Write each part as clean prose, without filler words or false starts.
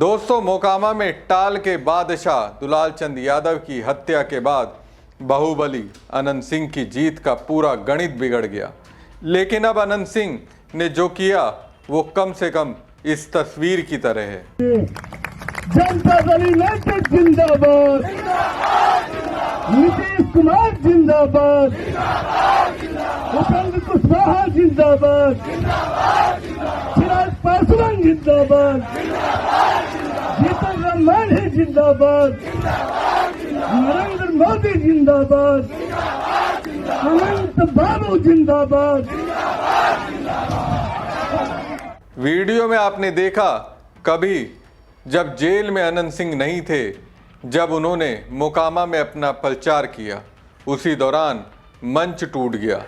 दोस्तों, मोकामा में टाल के बादशाह दुलाल चंद यादव की हत्या के बाद बाहुबली अनंत सिंह की जीत का पूरा गणित बिगड़ गया। लेकिन अब अनंत सिंह ने जो किया वो कम से कम इस तस्वीर की तरह है। जनता दल यूनाइटेड जिंदाबाद, नीतीश कुमार जिंदाबाद, उपेंद्र कुशवाहा जिंदाबाद, चिराग पासवान जिंदाबाद, जीतन राम मांझी जिंदाबाद, नरेंद्र मोदी जिंदाबाद, अनंत बाबू जिंदाबाद। वीडियो में आपने देखा कभी जब जेल में अनंत सिंह नहीं थे, जब उन्होंने मोकामा में अपना प्रचार किया, उसी दौरान मंच टूट गया।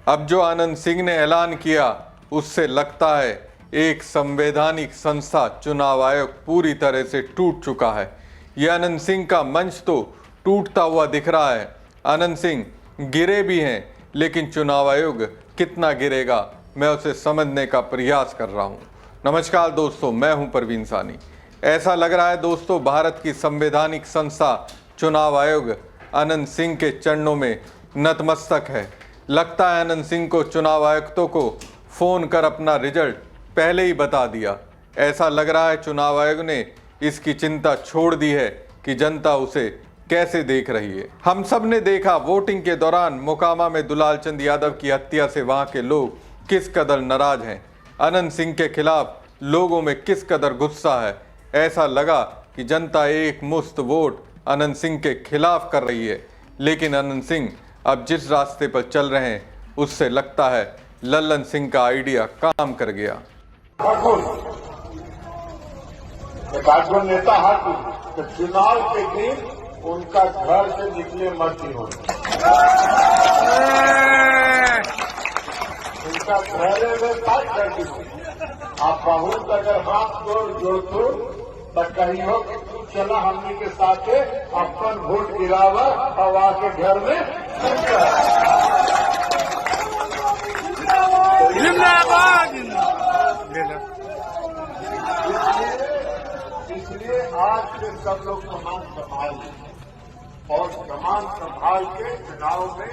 अब जो अनंत सिंह ने ऐलान किया उससे लगता है एक संवैधानिक संस्था चुनाव आयोग पूरी तरह से टूट चुका है। यह अनंत सिंह का मंच तो टूटता हुआ दिख रहा है। अनंत सिंह गिरे भी हैं, लेकिन चुनाव आयोग कितना गिरेगा मैं उसे समझने का प्रयास कर रहा हूं। नमस्कार दोस्तों, मैं हूं परवीन सानी। ऐसा लग रहा है दोस्तों, भारत की संवैधानिक संस्था चुनाव आयोग अनंत सिंह के चरणों में नतमस्तक है। लगता है अनंत सिंह को चुनाव आयुक्तों को फोन कर अपना रिजल्ट पहले ही बता दिया। ऐसा लग रहा है चुनाव आयोग ने इसकी चिंता छोड़ दी है कि जनता उसे कैसे देख रही है। हम सब ने देखा वोटिंग के दौरान मोकामा में दुलाल चंद यादव की हत्या से वहां के लोग किस कदर नाराज हैं। अनंत सिंह के खिलाफ लोगों में किस कदर गुस्सा है। ऐसा लगा कि जनता एक मुश्त वोट अनंत सिंह के खिलाफ कर रही है। लेकिन अनंत सिंह अब जिस रास्ते पर चल रहे हैं उससे लगता है लल्लन सिंह का आइडिया काम कर गया। नेता तो चुनाव के दिन उनका घर से निकले मर्जी हो, उनका घरे में बात कर दी। आप बहुत अगर हाथ जोड़ तो कहीं हो कि तू चला हमने के साथ अपन वोट गिरावा और आके घर में इसलिए आज से सब लोग कमान संभाल और कमान संभाल के चुनाव में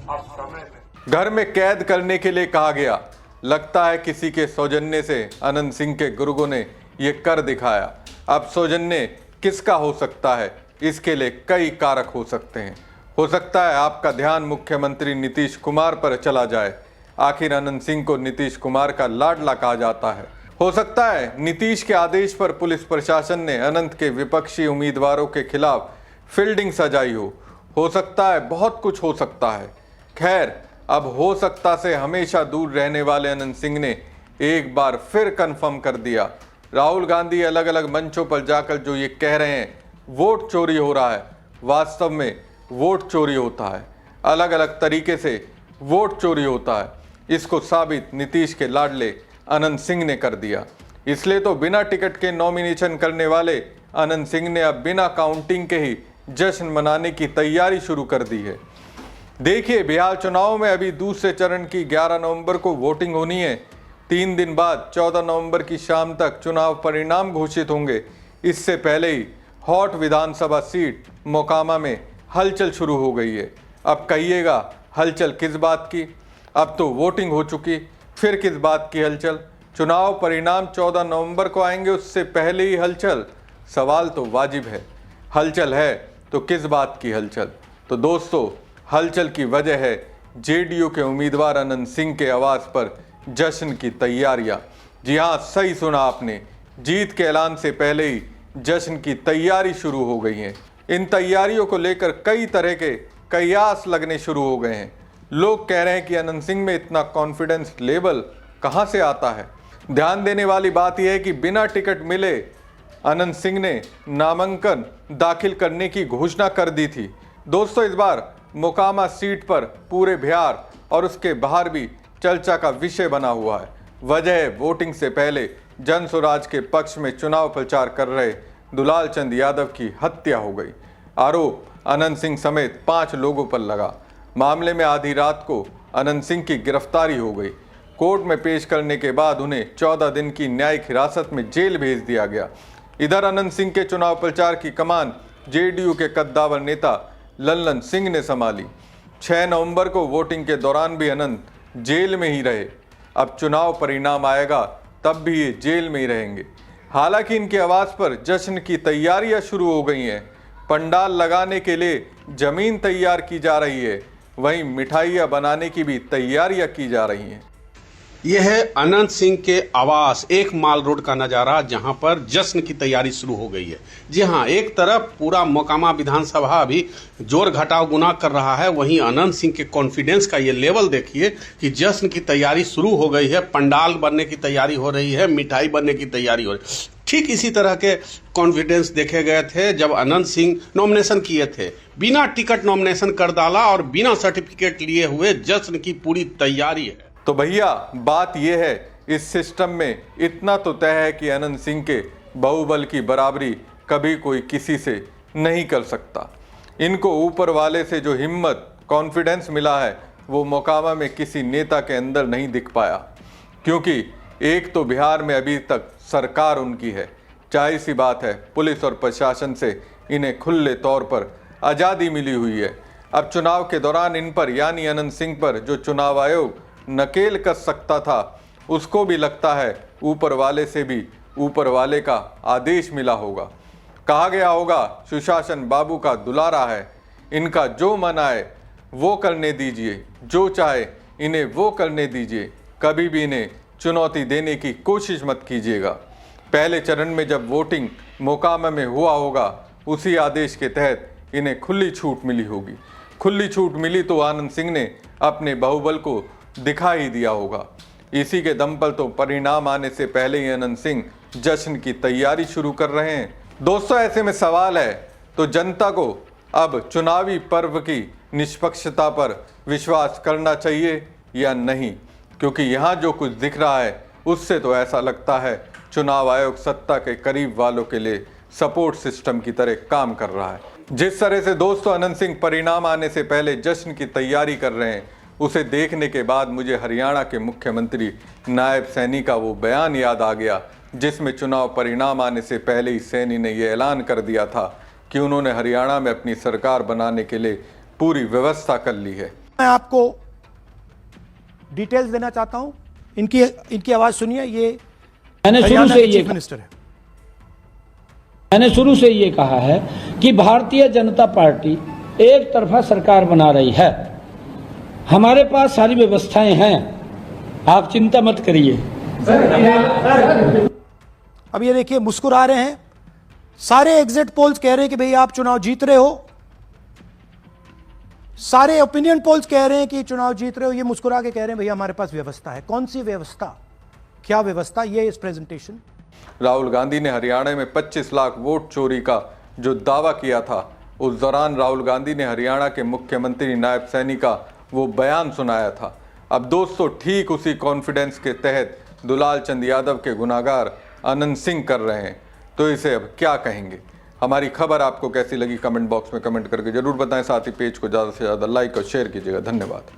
अब समय में घर में कैद करने के लिए कहा गया। लगता है किसी के सौजन्य से अनंत सिंह के गुर्गों ने ये कर दिखाया। अब सौजन्य किसका हो सकता है, इसके लिए कई कारक हो सकते हैं। हो सकता है आपका ध्यान मुख्यमंत्री नीतीश कुमार पर चला जाए। आखिर अनंत सिंह को नीतीश कुमार का लाडला कहा जाता है। हो सकता है नीतीश के आदेश पर पुलिस प्रशासन ने अनंत के विपक्षी उम्मीदवारों के खिलाफ फील्डिंग सजाई हो सकता है, बहुत कुछ हो सकता है। खैर, अब हो सकता से हमेशा दूर रहने वाले अनंत सिंह ने एक बार फिर कंफर्म कर दिया। राहुल गांधी अलग अलग मंचों पर जाकर जो ये कह रहे हैं वोट चोरी हो रहा है, वास्तव में वोट चोरी होता है। अलग अलग तरीके से वोट चोरी होता है। इसको साबित नीतीश के लाडले अनंत सिंह ने कर दिया। इसलिए तो बिना टिकट के नॉमिनेशन करने वाले अनंत सिंह ने अब बिना काउंटिंग के ही जश्न मनाने की तैयारी शुरू कर दी है। देखिए, बिहार चुनाव में अभी दूसरे चरण की 11 नवंबर को वोटिंग होनी है। 3 दिन बाद 14 नवंबर की शाम तक चुनाव परिणाम घोषित होंगे। इससे पहले ही हॉट विधानसभा सीट मोकामा में हलचल शुरू हो गई है। अब कहिएगा हलचल किस बात की? अब तो वोटिंग हो चुकी, फिर किस बात की हलचल? चुनाव परिणाम 14 नवंबर को आएंगे, उससे पहले ही हलचल? सवाल तो वाजिब है। हलचल है तो किस बात की हलचल? तो दोस्तों, हलचल की वजह है जेडीयू के उम्मीदवार अनंत सिंह के आवास पर जश्न की तैयारियां। जी हाँ, सही सुना आपने, जीत के ऐलान से पहले ही जश्न की तैयारी शुरू हो गई है। इन तैयारियों को लेकर कई तरह के कयास लगने शुरू हो गए हैं। लोग कह रहे हैं कि अनंत सिंह में इतना कॉन्फिडेंस लेवल कहां से आता है। ध्यान देने वाली बात यह है कि बिना टिकट मिले अनंत सिंह ने नामांकन दाखिल करने की घोषणा कर दी थी। दोस्तों, इस बार मोकामा सीट पर पूरे बिहार और उसके बाहर भी चर्चा का विषय बना हुआ है। वजह है वोटिंग से पहले जन स्वराज के पक्ष में चुनाव प्रचार कर रहे दुलाल चंद यादव की हत्या हो गई। आरोप अनंत सिंह समेत 5 लोगों पर लगा। मामले में आधी रात को अनंत सिंह की गिरफ्तारी हो गई। कोर्ट में पेश करने के बाद उन्हें 14 दिन की न्यायिक हिरासत में जेल भेज दिया गया। इधर अनंत सिंह के चुनाव प्रचार की कमान जेडीयू के कद्दावर नेता लल्लन सिंह ने संभाली। 6 नवंबर को वोटिंग के दौरान भी अनंत जेल में ही रहे। अब चुनाव परिणाम आएगा तब भी ये जेल में ही रहेंगे। हालांकि इनके आवास पर जश्न की तैयारियां शुरू हो गई हैं। पंडाल लगाने के लिए जमीन तैयार की जा रही है, वहीं मिठाइयां बनाने की भी तैयारियां की जा रही हैं। यह है अनंत सिंह के आवास एक माल रोड का नजारा, जहां पर जश्न की तैयारी शुरू हो गई है। जी हां, एक तरफ पूरा मोकामा विधानसभा अभी जोर घटाव गुना कर रहा है, वहीं अनंत सिंह के कॉन्फिडेंस का ये लेवल देखिए कि जश्न की तैयारी शुरू हो गई है, पंडाल बनने की तैयारी हो रही है, मिठाई बनने की तैयारी हो रही है। ठीक इसी तरह के कॉन्फिडेंस देखे गए थे जब अनंत सिंह नॉमिनेशन किए थे। बिना टिकट नॉमिनेशन कर डाला और बिना सर्टिफिकेट लिए हुए जश्न की पूरी तैयारी है। तो भैया बात यह है, इस सिस्टम में इतना तो तय है कि अनंत सिंह के बाहुबल की बराबरी कभी कोई किसी से नहीं कर सकता। इनको ऊपर वाले से जो हिम्मत कॉन्फिडेंस मिला है वो मोकामा में किसी नेता के अंदर नहीं दिख पाया, क्योंकि एक तो बिहार में अभी तक सरकार उनकी है। जाहिर सी बात है, पुलिस और प्रशासन से इन्हें खुले तौर पर आज़ादी मिली हुई है। अब चुनाव के दौरान इन पर यानी अनंत सिंह पर जो चुनाव आयोग नकेल कस सकता था, उसको भी लगता है ऊपर वाले से भी ऊपर वाले का आदेश मिला होगा। कहा गया होगा सुशासन बाबू का दुलारा है, इनका जो मन आए वो करने दीजिए, जो चाहे इन्हें वो करने दीजिए, कभी भी इन्हें चुनौती देने की कोशिश मत कीजिएगा। पहले चरण में जब वोटिंग मोकामा में हुआ होगा, उसी आदेश के तहत इन्हें खुली छूट मिली होगी। खुली छूट मिली तो आनंद सिंह ने अपने बाहुबल को दिखा ही दिया होगा। इसी के दम पर तो परिणाम आने से पहले ही अनंत सिंह जश्न की तैयारी शुरू कर रहे हैं। दोस्तों, ऐसे में सवाल है तो जनता को अब चुनावी पर्व की निष्पक्षता पर विश्वास करना चाहिए या नहीं, क्योंकि यहाँ जो कुछ दिख रहा है उससे तो ऐसा लगता है चुनाव आयोग सत्ता के करीब वालों के लिए सपोर्ट सिस्टम की तरह काम कर रहा है। जिस तरह से दोस्तों अनंत सिंह परिणाम आने से पहले जश्न की तैयारी कर रहे हैं, उसे देखने के बाद मुझे हरियाणा के मुख्यमंत्री नायब सैनी का वो बयान याद आ गया, जिसमें चुनाव परिणाम आने से पहले ही सैनी ने ये ऐलान कर दिया था कि उन्होंने हरियाणा में अपनी सरकार बनाने के लिए पूरी व्यवस्था कर ली है। मैं आपको डिटेल्स देना चाहता हूं, इनकी आवाज सुनिए। ये मैंने शुरू से ये चीफ मिनिस्टर है। मैंने शुरू से ये कहा है कि भारतीय जनता पार्टी एक तरफा सरकार बना रही है। हमारे पास सारी व्यवस्थाएं हैं, आप चिंता मत करिए। अब ये देखिए, मुस्कुरा रहे हैं। सारे एग्जिट पोल्स कह रहे हैं कि भाई आप चुनाव जीत रहे हो। सारे ओपिनियन पोल्स कह रहे हैं कि चुनाव जीत रहे हो। ये मुस्कुरा के कह रहे हैं भैया हमारे पास व्यवस्था है। कौन सी व्यवस्था, क्या व्यवस्था, ये इस प्रेजेंटेशन। राहुल गांधी ने हरियाणा में 25 लाख वोट चोरी का जो दावा किया था, उस दौरान राहुल गांधी ने हरियाणा के मुख्यमंत्री नायब सैनी का वो बयान सुनाया था। अब दोस्तों ठीक उसी कॉन्फिडेंस के तहत दुलाल चंद यादव के गुनाहगार अनंत सिंह कर रहे हैं, तो इसे अब क्या कहेंगे। हमारी खबर आपको कैसी लगी कमेंट बॉक्स में कमेंट करके जरूर बताएं। साथ ही पेज को ज़्यादा से ज़्यादा लाइक और शेयर कीजिएगा। धन्यवाद।